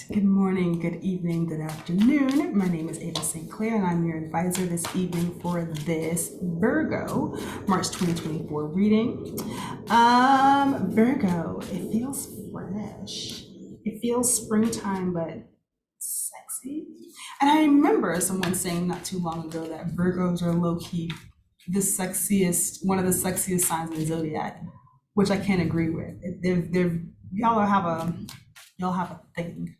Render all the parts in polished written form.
Good morning, good evening, good afternoon. My name is Ava St. Clair and I'm your advisor this evening for this Virgo March 2024 reading. Virgo, it feels fresh. It feels springtime, but sexy. And I remember someone saying not too long ago that Virgos are low-key one of the sexiest signs in the zodiac, which I can't agree with. Y'all have a thing.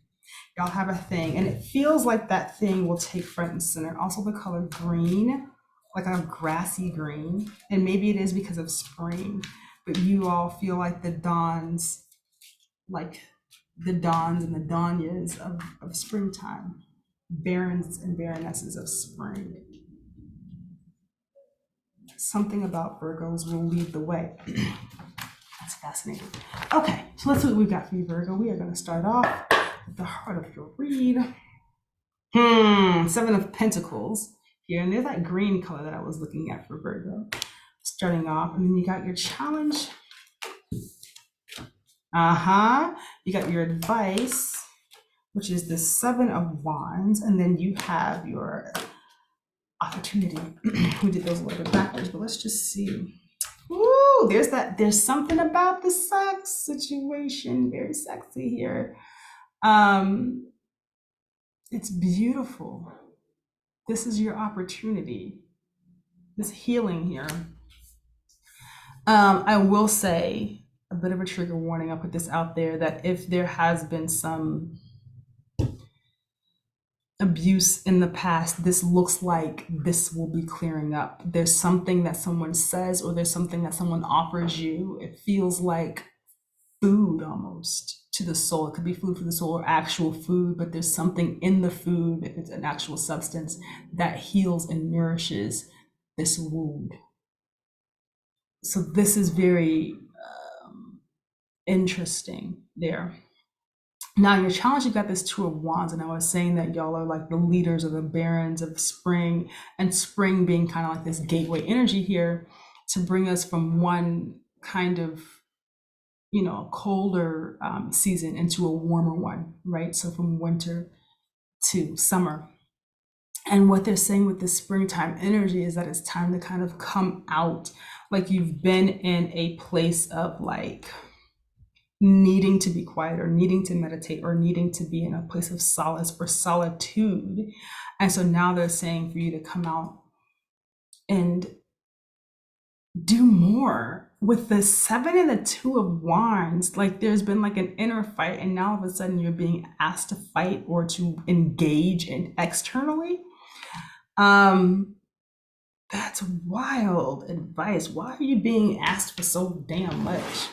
Y'all have a thing, and it feels like that thing will take front and center. Also, the color green, like a grassy green, and maybe it is because of spring, but you all feel like like the dawns and the danyas of springtime, barons and baronesses of spring. Something about Virgos will lead the way. That's fascinating. Okay, so let's see what we've got for you, Virgo. We are going to start off with the heart of your read. Seven of Pentacles here, and there's that green color that I was looking at for Virgo. Starting off, and then you got your challenge. You got your advice, which is the Seven of Wands, and then you have your opportunity. We did those a little bit backwards, but let's just see. Ooh, there's something about the sex situation, very sexy here. It's beautiful. This is your opportunity, this healing here. I will say a bit of a trigger warning. I'll put this out there that if there has been some abuse in the past, this looks like this will be clearing up. There's something that someone says, or there's something that someone offers you. It feels like food almost to the soul. It could be food for the soul or actual food, but there's something in the food, if it's an actual substance, that heals and nourishes this wound. So this is very interesting there. Now, your challenge, you got this Two of Wands, and I was saying that y'all are like the leaders or the barons of spring, and spring being kind of like this gateway energy here to bring us from one kind of, colder season into a warmer one, right? So from winter to summer. And what they're saying with this springtime energy is that it's time to kind of come out, like you've been in a place of like needing to be quiet or needing to meditate or needing to be in a place of solace or solitude. And so now they're saying for you to come out and do more. With the Seven and the Two of Wands, like there's been like an inner fight, and now all of a sudden you're being asked to fight or to engage in externally. That's wild advice. Why are you being asked for so damn much?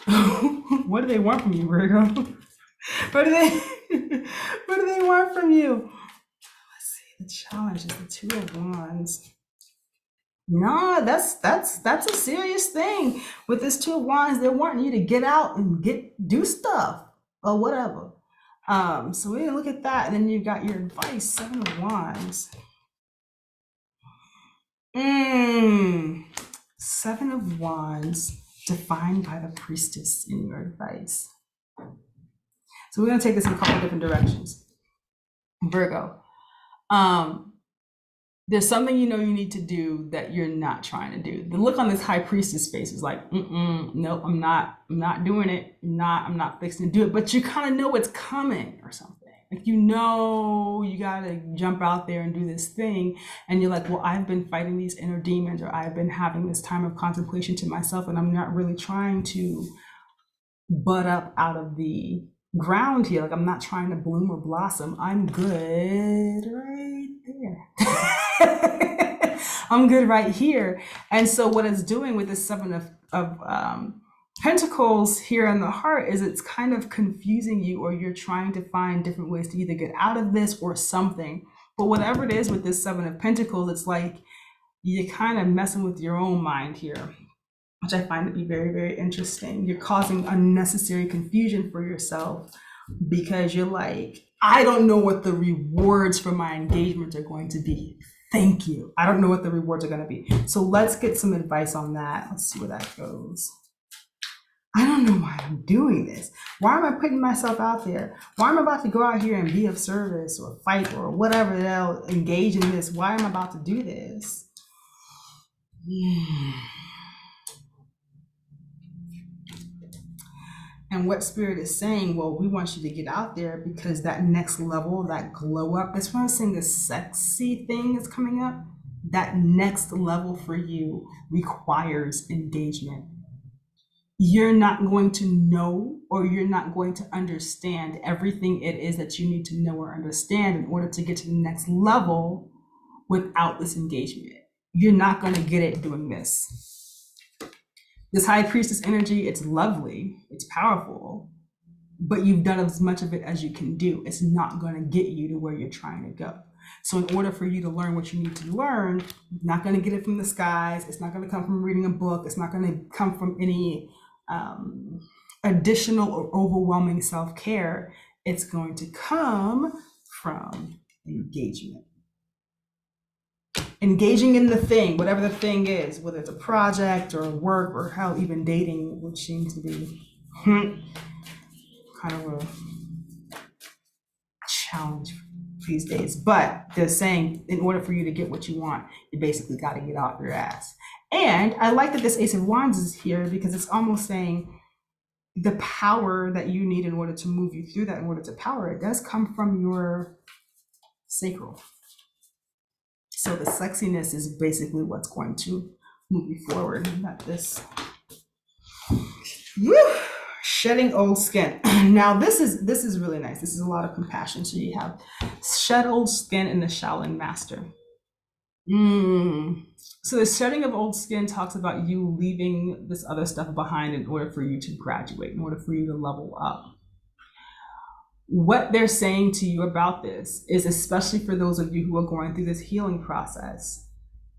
What do they want from you, Virgo? What do they want from you? Let's see. The challenge is the Two of Wands. No, that's a serious thing. With this Two of Wands, they're wanting you to get out and do stuff or whatever. So we're gonna look at that, and then you've got your advice, Seven of Wands. Seven of Wands defined by the Priestess in your advice. So we're going to take this in a couple different directions. Virgo, there's something you need to do that you're not trying to do. The look on this High Priestess face is like, nope, I'm not doing it. I'm not fixing to do it. But you kind of know it's coming or something. Like, you gotta jump out there and do this thing. And you're like, well, I've been fighting these inner demons, or I've been having this time of contemplation to myself, and I'm not really trying to butt up out of the ground here. Like, I'm not trying to bloom or blossom. I'm good right there. I'm good right here. And so what it's doing with the Seven of Pentacles here in the heart is it's kind of confusing you, or you're trying to find different ways to either get out of this or something. But whatever it is with this Seven of Pentacles, it's like you're kind of messing with your own mind here, which I find to be very, very interesting. You're causing unnecessary confusion for yourself because you're like, I don't know what the rewards for my engagement are going to be. Thank you. I don't know what the rewards are going to be. So let's get some advice on that. Let's see where that goes. I don't know why I'm doing this. Why am I putting myself out there? Why am I about to go out here and be of service or fight or whatever the hell, engage in this? Why am I about to do this? And what spirit is saying, well, we want you to get out there because that next level, that glow up, that's why I'm saying the sexy thing is coming up. That next level for you requires engagement. You're not going to know or you're not going to understand everything it is that you need to know or understand in order to get to the next level without this engagement. You're not going to get it doing this. This high priestess energy, it's lovely, it's powerful, but you've done as much of it as you can do. It's not going to get you to where you're trying to go. So in order for you to learn what you need to learn, you're not going to get it from the skies. It's not going to come from reading a book. It's not going to come from any additional or overwhelming self-care. It's going to come from engagement. Engaging in the thing, whatever the thing is, whether it's a project or work or hell, even dating, which seems to be kind of a challenge these days. But they're saying in order for you to get what you want, you basically got to get off your ass. And I like that this Ace of Wands is here because it's almost saying the power that you need in order to move you through that, in order to power it, does come from your sacral. So the sexiness is basically what's going to move you forward. Not this. Woo! Shedding old skin. Now this is really nice. This is a lot of compassion. So you have shed old skin in the Shaolin Master. So the shedding of old skin talks about you leaving this other stuff behind in order for you to graduate, in order for you to level up. What they're saying to you about this is, especially for those of you who are going through this healing process,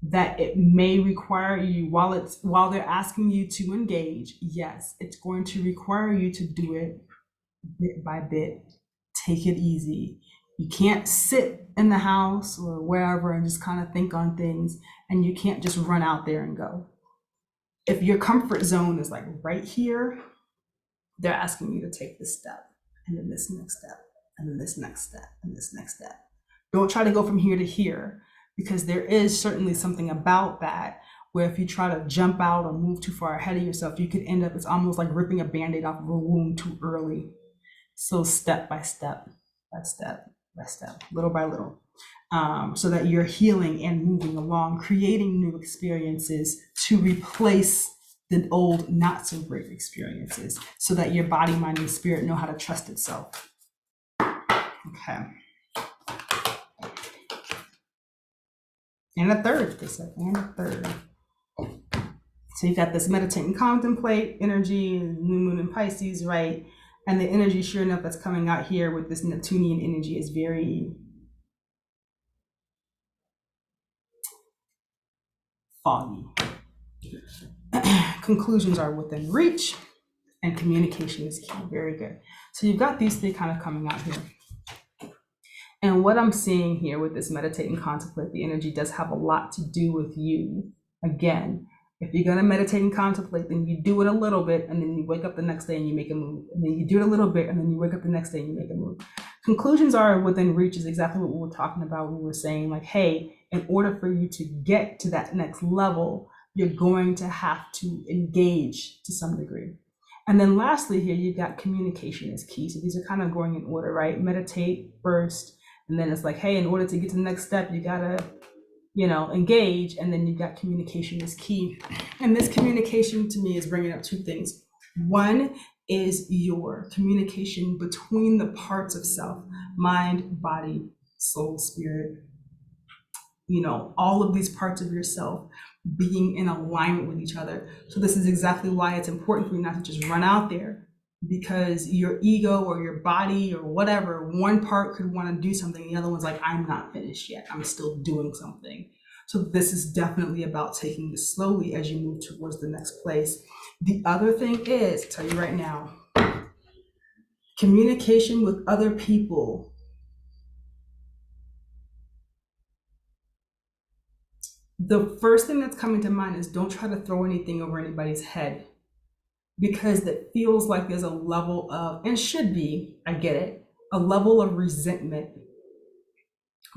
that it may require you, while they're asking you to engage, yes, it's going to require you to do it bit by bit. Take it easy. You can't sit in the house or wherever and just kind of think on things, and you can't just run out there and go. If your comfort zone is like right here, they're asking you to take this step, and then this next step, and then this next step, and this next step. Don't try to go from here to here, because there is certainly something about that where if you try to jump out or move too far ahead of yourself, you could end up, it's almost like ripping a Band-Aid off of a wound too early. So step by step, by step, by step, little by little, so that you're healing and moving along, creating new experiences to replace the old, not so great experiences, so that your body, mind, and spirit know how to trust itself. Okay. And a third, they said, and a third. So you got this meditate and contemplate energy, new moon in Pisces, right? And the energy, sure enough, that's coming out here with this Neptunian energy is very foggy. Conclusions are within reach, and communication is key. Very good. So you've got these three kind of coming out here. And what I'm seeing here with this meditate and contemplate, the energy does have a lot to do with you. Again, if you're going to meditate and contemplate, then you do it a little bit, and then you wake up the next day and you make a move. And then you do it a little bit, and then you wake up the next day and you make a move. Conclusions are within reach is exactly what we were talking about. We were saying, like, hey, in order for you to get to that next level, you're going to have to engage to some degree. And then lastly here, you've got communication is key. So these are kind of going in order, right? Meditate first, and then it's like, hey, in order to get to the next step, you gotta, engage, and then you've got communication is key. And this communication to me is bringing up two things. One is your communication between the parts of self, mind, body, soul, spirit, all of these parts of yourself being in alignment with each other. So this is exactly why it's important for you not to just run out there, because your ego or your body or whatever, one part could want to do something, the other one's like, I'm not finished yet, I'm still doing something. So this is definitely about taking this slowly as you move towards the next place. The other thing is, I'll tell you right now, communication with other people. The first thing that's coming to mind is don't try to throw anything over anybody's head. because it feels like there's a level of, and should be, I get it, a level of resentment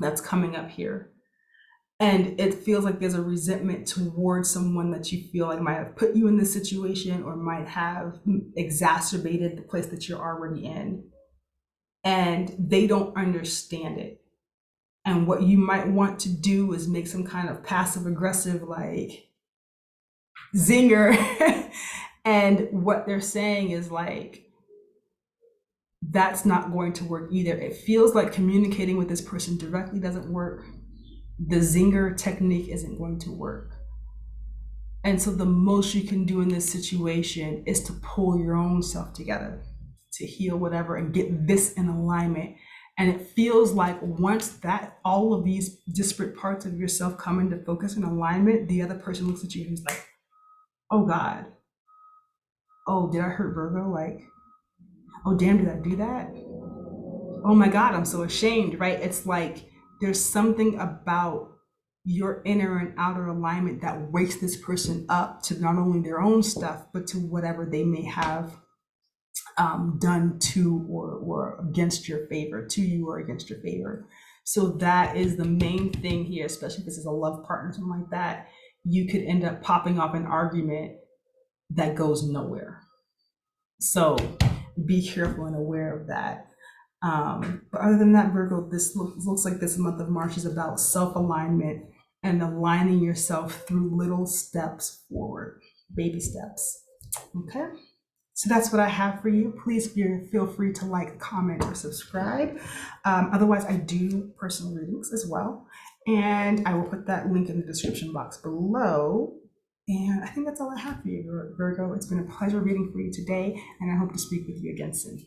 that's coming up here. And it feels like there's a resentment towards someone that you feel like might have put you in this situation or might have exacerbated the place that you're already in. And they don't understand it. And what you might want to do is make some kind of passive aggressive, like, zinger. And what they're saying is like, that's not going to work either. It feels like communicating with this person directly doesn't work. The zinger technique isn't going to work. And so the most you can do in this situation is to pull your own self together, to heal whatever and get this in alignment. And it feels like once that all of these disparate parts of yourself come into focus and alignment, the other person looks at you and is like, oh God, oh, did I hurt Virgo? Like, oh damn, did I do that? Oh my God, I'm so ashamed, right? It's like there's something about your inner and outer alignment that wakes this person up to not only their own stuff, but to whatever they may have done to or against your favor, to you or against your favor. So that is the main thing here, especially if this is a love partner, something like that. You could end up popping off an argument that goes nowhere. So be careful and aware of that. But other than that, Virgo, this looks like this month of March is about self-alignment and aligning yourself through little steps forward, baby steps. Okay? So that's what I have for you. Please feel free to like, comment, or subscribe. Otherwise, I do personal readings as well. And I will put that link in the description box below. And I think that's all I have for you, Virgo. It's been a pleasure reading for you today, and I hope to speak with you again soon.